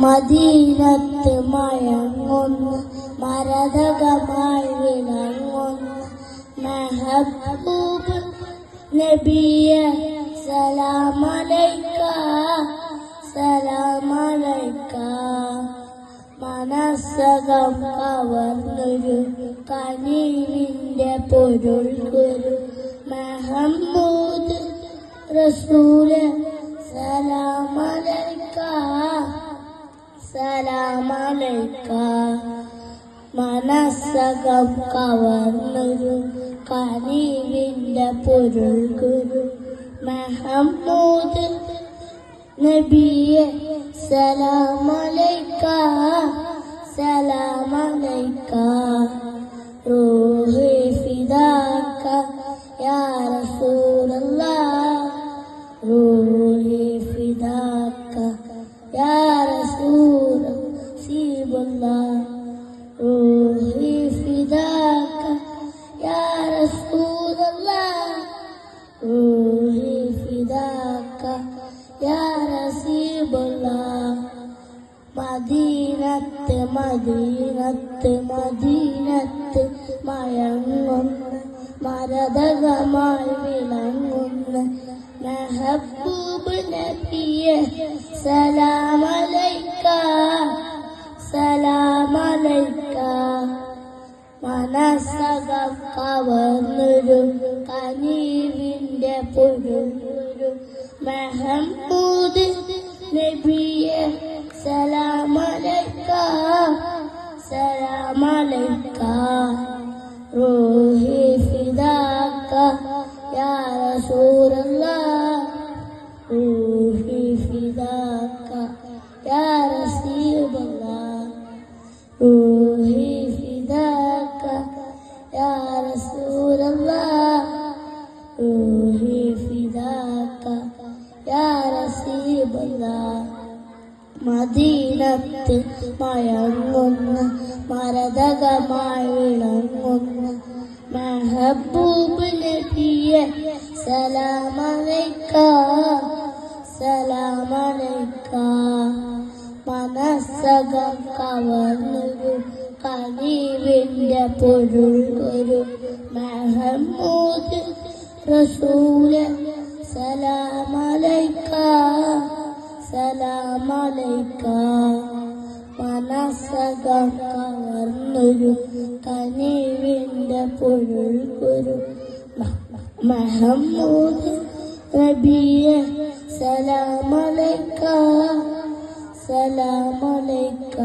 മദീനത്ത് മയങ്ങുന്ന മരതകമായി വിളങ്ങുന്ന മെഹബൂബ് നബിയെ സലാമലൈക സലാമലൈക. മനസ്സകം കവർന്നൊരു കനിവിന്റെ പൊരുൾ ഗുരു മുഹമ്മദ് റസൂല് സലാമലൈക സലാമലൈക. മനസ്സകം കവർന്നൊരു കനിവിന്റെ പൊരുൾ ഗുരു മുഹമ്മദ് നബിയെ സലാമലൈക സലാമലൈക. റൂഹി ഫിദാക യാ റസൂലല്ലാഹ് റൂഹി ഫിദാക യാ റസൂൽ സീബുല്ലാഹ് റൂഹി ഫിദാക യാ റസൂലല്ലാഹ് റൂഹി ഫിദാക യാ റസൂലല്ലാഹ്. മദീനത്ത് മദീനത്ത് മദീനത്ത് മയങ്ങുന്ന മരതകമായി വിളങ്ങുന്ന മെഹബൂബ് നബിയെ സലാമലൈക സലാമലൈക. മനസ്സകം കവർന്നൊരു കനിവിന്റെ പൊരുൾ മുഹമ്മദ് നബിയെ സലാമലൈക സലാമലൈക. റൂഹി ഫിദാക യാ റസൂലല്ലാഹ് റൂഹി ഫിദാക യാ റസൂലല്ലാഹ് റൂഹി ഫിദാക യാ റസൂലല്ലാഹ് റൂഹി ഫിദാക യാ റസൂലല്ലാഹ്. മദീനത്ത് മയങ്ങുന്ന മരതകമായി വിളങ്ങുന്ന മെഹബൂബ് നബിയെ സലാമലൈക സലാമലൈക. മനസ്സകം കവർന്നൊരു കനിവിന്റെ പൊരുൾ ഗുരു മുഹമ്മദ് റസൂല് സലാമലൈക സലാമലൈക. മനസ്സകം കവർന്നൊരു കനിവിന്റെ പൊരുൾ ഗുരു മുഹമ്മദ് നബിയെ സലാമലൈക സലാമലൈക.